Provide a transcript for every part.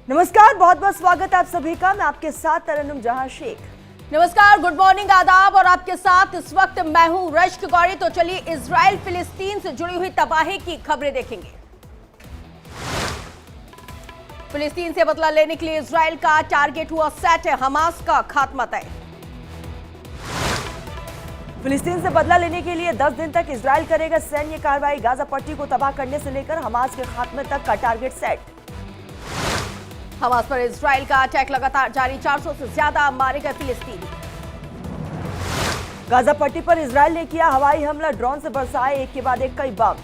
नमस्कार, बहुत बहुत स्वागत है आप सभी का। मैं आपके साथ तरन्नुम जहां शेख। नमस्कार, गुड मॉर्निंग, आदाब। और आपके साथ इस वक्त मैं हूं रश्क गौरी। तो चलिए इजराइल फिलिस्तीन से जुड़ी हुई तबाही की खबरें देखेंगे। फिलिस्तीन से बदला लेने के लिए इजराइल का टारगेट हुआ सेट है, हमास का खात्मा तय। फिलिस्तीन से बदला लेने के लिए 10 दिन तक इजराइल करेगा सैन्य कार्रवाई। गाजा पट्टी को तबाह करने से लेकर हमास के खात्मे तक का टारगेट सेट। हमास पर इजराइल का अटैक लगातार जारी, 400 से ज्यादा मारे गए फिलिस्तीनी। गाजा पट्टी पर इजराइल ने किया हवाई हमला, ड्रोन से बरसाए एक के बाद एक कई बम।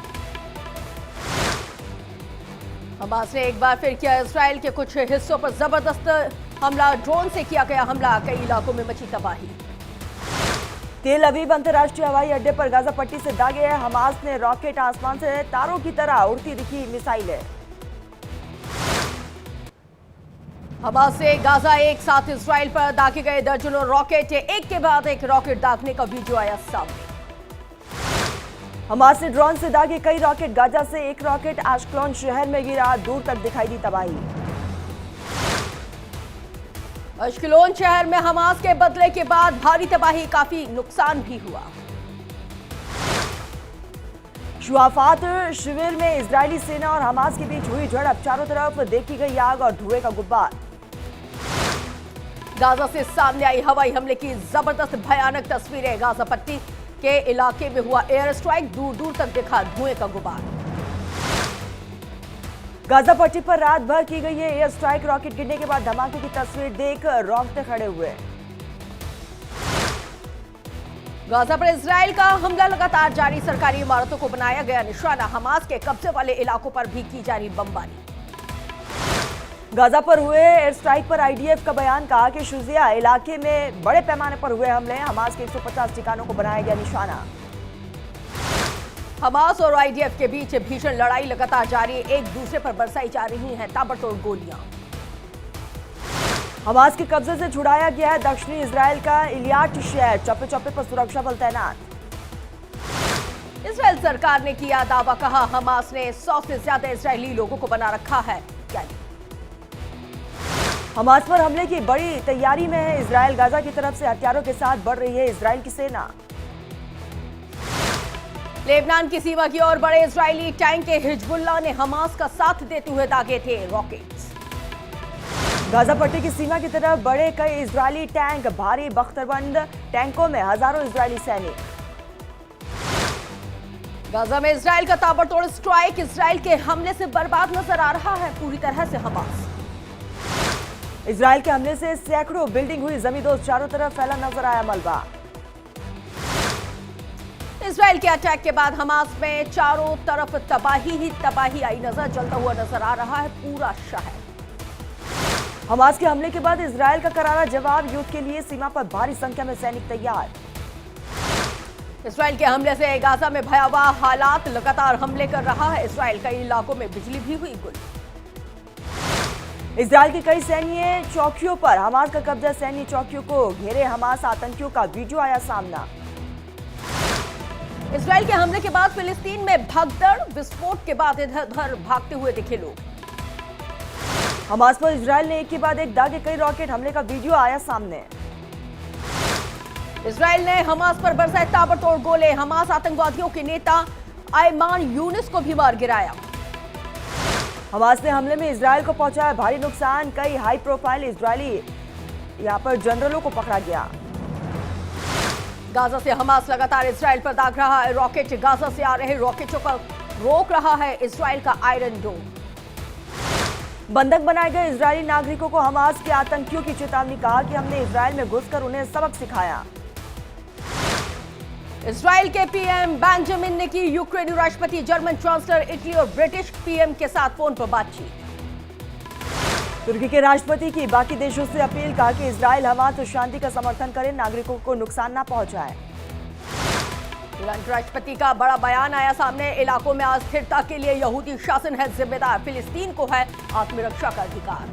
हमास ने एक बार फिर किया इजराइल के कुछ हिस्सों पर जबरदस्त हमला, ड्रोन से किया गया हमला, कई इलाकों में मची तबाही। तेल अवीव अंतर्राष्ट्रीय हवाई अड्डे पर गाजा पट्टी से दागे हैं हमास ने रॉकेट। आसमान से तारों की तरह उड़ती दिखी मिसाइलें। हमास से गाजा एक साथ इजराइल पर दागे गए दर्जनों रॉकेट, एक के बाद एक रॉकेट दागने का वीडियो आया सामने। हमास ने ड्रोन से दागे कई रॉकेट। गाजा से एक रॉकेट आशक्लोन शहर में गिरा, दूर तक दिखाई दी तबाही। अश्कलोन शहर में हमास के बदले के बाद भारी तबाही, काफी नुकसान भी हुआ। शुआफात शिविर में इजरायली सेना और हमास के बीच हुई झड़प, चारों तरफ देखी गई आग और धुएं का गुब्बार। गाजा से सामने आई हवाई हमले की जबरदस्त भयानक तस्वीरें। गाजा पट्टी के इलाके में हुआ एयर स्ट्राइक, दूर दूर तक दिखा धुएं का गुब्बार। गाजा पट्टी पर रात भर की गई है एयर स्ट्राइक, रॉकेट गिरने के बाद धमाके की तस्वीर देख रोंगटे खड़े हुए। गाजा पर इजराइल का हमला लगातार जारी, सरकारी इमारतों को बनाया गया निशाना, हमास के कब्जे वाले इलाकों पर भी की जा रही बमबारी। गाजा पर हुए एयर स्ट्राइक पर आईडीएफ का बयान, कहा कि शुजिया इलाके में बड़े पैमाने पर हुए हमले, हमास के 150 ठिकानों को बनाया गया निशाना। हमास और आईडीएफ के बीच भीषण लड़ाई लगातार जारी, एक दूसरे पर बरसाई जा रही हैं ताबड़तोड़ गोलियां। हमास के कब्जे से छुड़ाया गया है दक्षिणी इजराइल का इलियाट शहर, चौपे चौपे पर सुरक्षा बल तैनात। इजराइल सरकार ने किया दावा, कहा हमास ने 100 से ज्यादा इजरायली लोगों को बना रखा है कैदी। हमास पर हमले की बड़ी तैयारी में है इजराइल, गाजा की तरफ से हथियारों के साथ बढ़ रही है इजराइल की सेना। लेबनान की सीमा की ओर बड़े इजरायली टैंक के हिजबुल्लाह ने हमास का साथ देते हुए दागे थे रॉकेट्स। गाजा पट्टी की सीमा की तरफ बड़े कई इजरायली टैंक, भारी बख्तरबंद टैंकों में हजारों इजरायली सैनिक। गाजा में इजराइल का ताबड़तोड़ स्ट्राइक, इजराइल के हमले से बर्बाद नजर आ रहा है पूरी तरह से हमास। इजराइल के हमले से सैकड़ों बिल्डिंग हुई जमींदोज, चारों तरफ फैला नजर आया मलबा। इजराइल के अटैक के बाद हमास में चारों तरफ तबाही ही तबाही आई नजर, जलता हुआ नजर आ रहा है पूरा शहर। हमास के हमले के बाद इजराइल का करारा जवाब, युद्ध के लिए सीमा पर भारी संख्या में सैनिक तैयार। इजराइल के हमले से गाजा में भयावह हालात, लगातार हमले कर रहा है इजराइल, कई इलाकों में बिजली भी हुई गुल। इजराइल की कई सैन्य चौकियों पर हमास का कब्जा, सैन्य चौकियों को घेरे हमास आतंकियों का वीडियो आया सामना। इजराइल के हमले के बाद फिलिस्तीन में भगदड़, विस्फोट के बाद इधर उधर भागते हुए दिखे लोग। हमास पर इजराइल ने एक के बाद एक दागे कई रॉकेट, हमले का वीडियो आया सामने। इजराइल ने हमास पर बरसाए ताबड़तोड़ गोले, हमास आतंकवादियों के नेता आयमान यूनिस को भी मार गिराया। हमास ने हमले में इजराइल को पहुंचाया भारी नुकसान, कई हाई प्रोफाइल इजरायली यहां पर जनरलों को पकड़ा गया। गाजा से हमास लगातार इजराइल पर दाग रहा है रॉकेट, गाजा से आ रहे रॉकेटों पर रोक रहा है इजराइल का आयरन डोम। बंधक बनाए गए इजरायली नागरिकों को हमास के आतंकियों की चेतावनी, कहा कि हमने इजराइल में घुसकर उन्हें सबक सिखाया। इजराइल के पीएम बेंजामिन ने की यूक्रेनी राष्ट्रपति, जर्मन चांसलर, इटली और ब्रिटिश पीएम के साथ फोन पर बातचीत। तुर्की के राष्ट्रपति की बाकी देशों से अपील, कहा कि इजराइल हमास और शांति का समर्थन करे, नागरिकों को नुकसान न पहुंचाए। ईरान के राष्ट्रपति का बड़ा बयान आया सामने, इलाकों में अस्थिरता के लिए यहूदी शासन है जिम्मेदार, फिलिस्तीन को है आत्मरक्षा का अधिकार।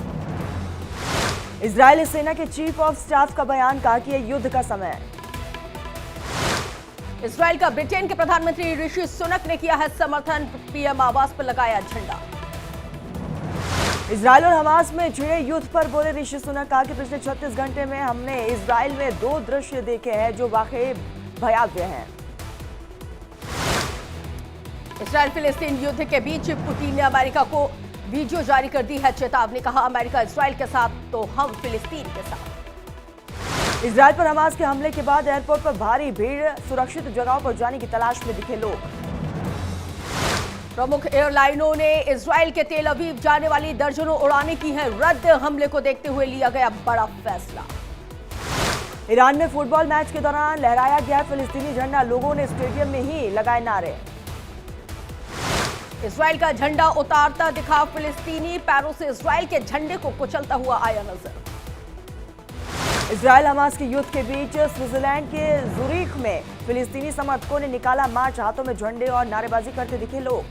इजरायली सेना के चीफ ऑफ स्टाफ का बयान, कहा कि यह युद्ध का समय है। इजराइल का ब्रिटेन के प्रधानमंत्री ऋषि सुनक ने किया है समर्थन, पीएम आवास पर लगाया झंडा। इजराइल और हमास में छिड़े युद्ध पर बोले ऋषि सुनक, कहा कि पिछले 36 घंटे में हमने इजराइल में 2 दृश्य देखे हैं जो वाकई भयावह हैं। इजराइल फिलिस्तीन युद्ध के बीच पुतिन ने अमेरिका को वीडियो जारी कर दी है चेतावनी, कहा अमेरिका इजराइल के साथ तो हम फिलिस्तीन के साथ। इजराइल पर हमास के हमले के बाद एयरपोर्ट पर भारी भीड़, सुरक्षित जगहों पर जाने की तलाश में दिखे लोग। प्रमुख एयरलाइनों ने इजराइल के तेल अवीव जाने वाली दर्जनों उड़ानें की हैं रद्द, हमले को देखते हुए लिया गया बड़ा फैसला। ईरान में फुटबॉल मैच के दौरान लहराया गया फिलिस्तीनी झंडा, लोगों ने स्टेडियम में ही लगाए नारे। इजराइल का झंडा उतारता दिखा फिलिस्तीनी, पैरों से इजराइल के झंडे को कुचलता हुआ आया नजर। इजराइल हमास के युद्ध के बीच स्विट्जरलैंड के ज़ुरीख में फिलिस्तीनी समर्थकों ने निकाला मार्च, हाथों में झंडे और नारेबाजी करते दिखे लोग।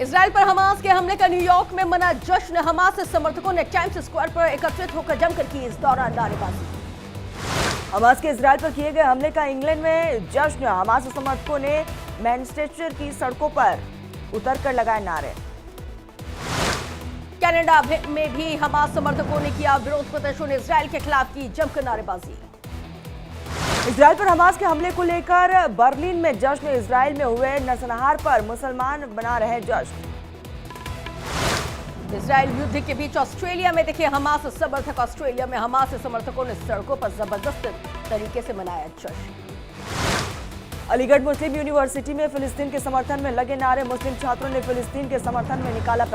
इजराइल पर हमास के हमले का न्यूयॉर्क में मना जश्न, हमास समर्थकों ने टाइम्स स्क्वायर पर एकत्रित होकर जमकर की इस दौरान नारेबाजी। हमास के इजराइल पर किए गए हमले का इंग्लैंड में जश्न, हमास समर्थकों ने मैनचेस्टर की सड़कों पर उतरकर लगाए नारे। कनाडा में भी हमास समर्थकों ने किया विरोध प्रदर्शन, इजराइल के खिलाफ की जमकर नारेबाजी। इजराइल पर हमास के हमले को लेकर बर्लिन में जश्न, इजराइल में हुए नरसंहार पर मुसलमान मना रहे जश्न। इजराइल युद्ध के बीच ऑस्ट्रेलिया में दिखे हमास समर्थक, ऑस्ट्रेलिया में हमास समर्थकों ने सड़कों पर जबरदस्त तरीके से मनाया जश्न। अलीगढ़ मुस्लिम यूनिवर्सिटी में फिलिस्तीन के समर्थन में लगे नारे, मुस्लिम छात्रों ने फिलिस्तीन के समर्थन में निकाला